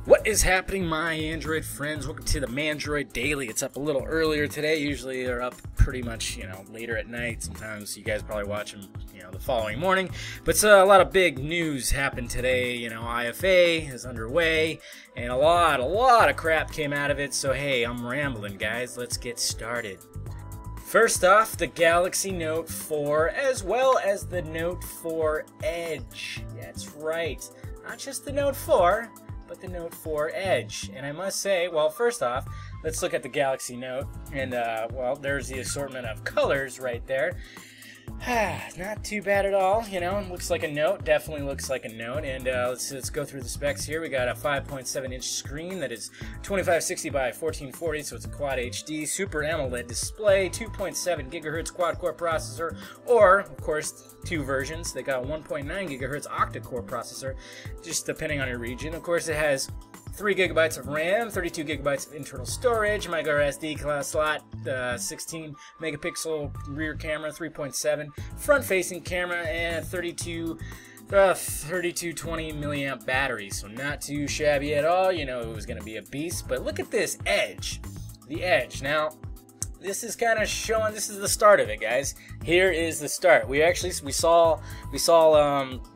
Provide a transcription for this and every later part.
What is happening, my Android friends? Welcome to the Mandroid Daily. It's up a little earlier today. Usually they're up pretty much, later at night. Sometimes you guys probably watch them, the following morning. But a lot of big news happened today. IFA is underway, and a lot of crap came out of it. So hey, I'm rambling, guys. Let's get started. First off, the Galaxy Note 4, as well as the Note 4 Edge. That's right. Not just the Note 4, but the Note 4 Edge. And I must say, well, first off, let's look at the Galaxy Note. And, well, there's the assortment of colors right there. Not too bad at all, looks like a Note, definitely looks like a Note. And let's go through the specs here. We got a 5.7-inch screen that is 2560 by 1440, so it's a Quad HD, Super AMOLED display, 2.7 gigahertz quad-core processor, or, of course, two versions. They got a 1.9 gigahertz octa-core processor, just depending on your region. Of course, it has 3 gigabytes of RAM, 32 gigabytes of internal storage, micro SD slot, 16 megapixel rear camera, 3.7 front-facing camera, and 3220 milliamp battery. So not too shabby at all. It was going to be a beast. But look at this Edge, the Edge. Now, this is kind of showing. This is the start of it, guys. Here is the start. We saw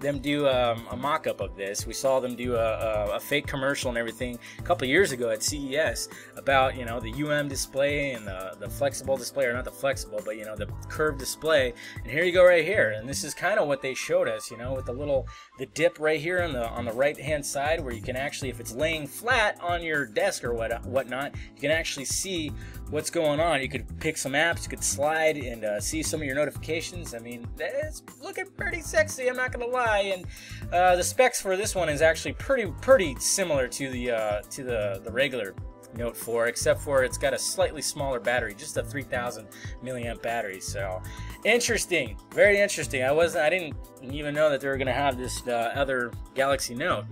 them do a mock-up of this. We saw them do a fake commercial and everything a couple years ago at CES about the display and the flexible display, or not the flexible, but the curved display. And here you go right here. And this is kind of what they showed us, with the dip right here on the right hand side, where you can actually, if it's laying flat on your desk or whatnot, you can actually see what's going on. You could pick some apps, you could slide and see some of your notifications. I mean, it's looking pretty sexy, I'm not gonna lie. And the specs for this one is actually pretty similar to the regular Note 4, except for it's got a slightly smaller battery, just a 3000 milliamp battery. So interesting, very interesting. I didn't even know that they were gonna have this other Galaxy Note.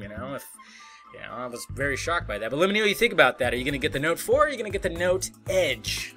I was very shocked by that. But let me know what you think about that. Are you going to get the Note 4 or are you going to get the Note Edge?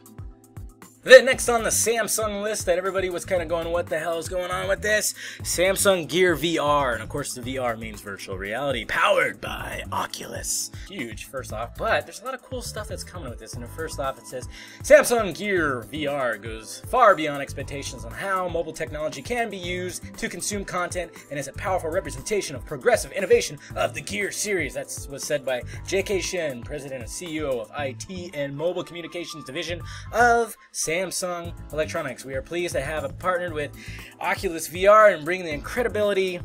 Then next on the Samsung list that everybody was kind of going, what the hell is going on with this? Samsung Gear VR. And of course the VR means virtual reality, powered by Oculus. Huge, first off. But there's a lot of cool stuff that's coming with this. And first off, it says, Samsung Gear VR goes far beyond expectations on how mobile technology can be used to consume content, and is a powerful representation of progressive innovation of the Gear series. That was said by J.K. Shin, President and CEO of IT and Mobile Communications Division of Samsung Electronics. We are pleased to have partnered with Oculus VR and bring the incredibly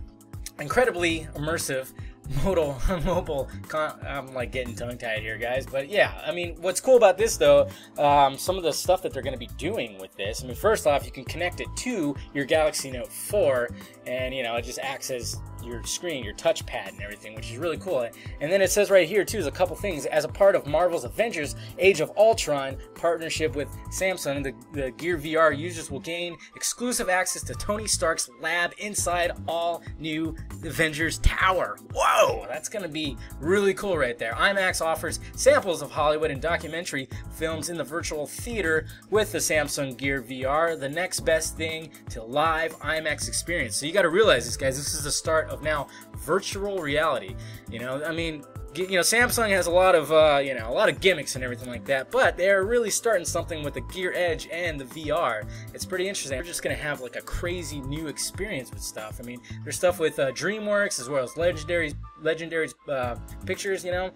immersive mobile I'm like getting tongue-tied here, guys. But yeah, I mean, what's cool about this though, some of the stuff that they're going to be doing with this. I mean, first off, you can connect it to your Galaxy Note 4, and it just acts as your screen, your touchpad and everything, which is really cool. And then it says right here too, is a couple things. As a part of Marvel's Avengers Age of Ultron partnership with Samsung, the Gear VR users will gain exclusive access to Tony Stark's lab inside all new Avengers Tower. Whoa, that's gonna be really cool right there. IMAX offers samples of Hollywood and documentary films in the virtual theater with the Samsung Gear VR, the next best thing to live IMAX experience. So you got to realize this, guys. This is the start of now virtual reality. I mean, Samsung has a lot of gimmicks and everything like that, but they're really starting something with the Gear Edge and the VR. It's pretty interesting. They're just gonna have like a crazy new experience with stuff. I mean, there's stuff with DreamWorks as well as Legendary Pictures, and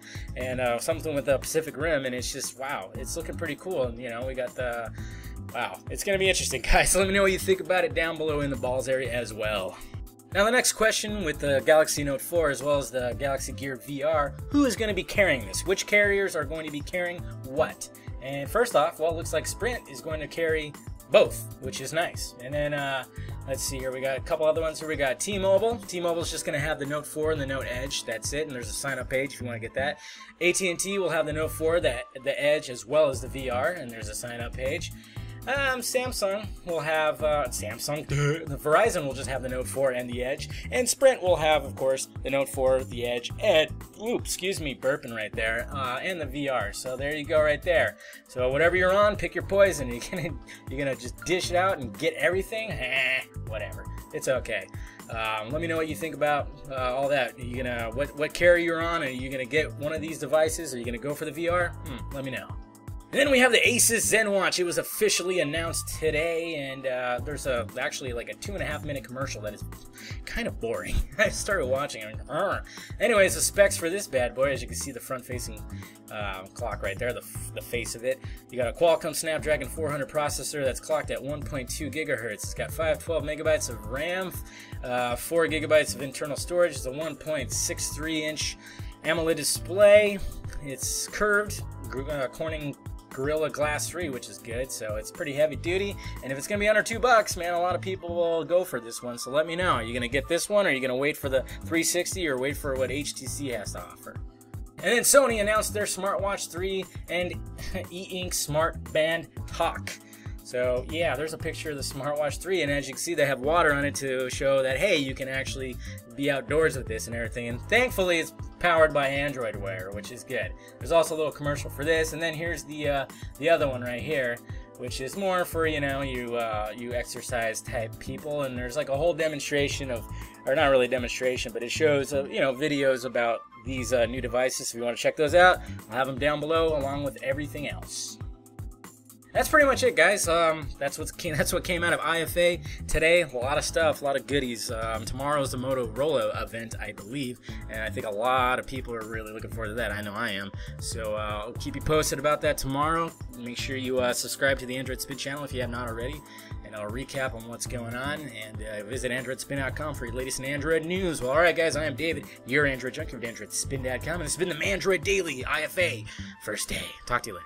something with the Pacific Rim, and it's just, wow, it's looking pretty cool. And we got the, wow, it's gonna be interesting, guys. So let me know what you think about it down below in the balls area as well. Now the next question with the Galaxy Note 4 as well as the Galaxy Gear VR, who is going to be carrying this? Which carriers are going to be carrying what? And first off, well, it looks like Sprint is going to carry both, which is nice. And then let's see here, we got a couple other ones here. We got T-Mobile. T-Mobile is just going to have the Note 4 and the Note Edge. That's it, and there's a sign-up page if you want to get that. AT&T will have the Note 4, the Edge, as well as the VR, and there's a sign-up page. Samsung will have, the Verizon will just have the Note 4 and the Edge, and Sprint will have, of course, the Note 4, the Edge, and, excuse me, burping right there, and the VR. So there you go right there. So whatever you're on, pick your poison. You're gonna just dish it out and get everything? Whatever. It's okay. Let me know what you think about all that. Are you gonna what carrier you're on? Are you gonna get one of these devices? Are you gonna go for the VR? Let me know. And then we have the Asus ZenWatch. It was officially announced today, and there's actually like a 2.5-minute commercial that is kind of boring. I started watching it. Anyways, the specs for this bad boy, as you can see, the front-facing clock right there, the face of it. You got a Qualcomm Snapdragon 400 processor that's clocked at 1.2 gigahertz. It's got 512 megabytes of RAM, 4 gigabytes of internal storage. It's a 1.63-inch AMOLED display. It's curved, Corning Gorilla Glass 3, which is good, so it's pretty heavy duty. And if it's gonna be under $2, man, a lot of people will go for this one. So let me know, are you gonna get this one, or are you gonna wait for the 360, or wait for what HTC has to offer? And then Sony announced their Smartwatch 3 and E-Ink Smart Band Talk. So yeah, there's a picture of the Smartwatch 3, and as you can see, they have water on it to show that, hey, you can actually be outdoors with this and everything. And thankfully, it's powered by Android Wear, which is good. There's also a little commercial for this, and then here's the other one right here, which is more for, you know, you exercise type people. And there's like a whole demonstration of, or not really demonstration, but it shows you know, videos about these new devices. If you want to check those out, I'll have them down below along with everything else. That's pretty much it, guys. That's what came out of IFA today. A lot of stuff, a lot of goodies. Tomorrow's the Motorola event, I believe, and I think a lot of people are really looking forward to that. I know I am. So I'll keep you posted about that tomorrow. Make sure you subscribe to the AndroidSPIN channel if you have not already, and I'll recap on what's going on. And visit AndroidSPIN.com for your latest in Android news. Well, all right, guys. I am David, your Android junkie at AndroidSPIN.com, and this has been the Mandroid Daily IFA first day. Talk to you later.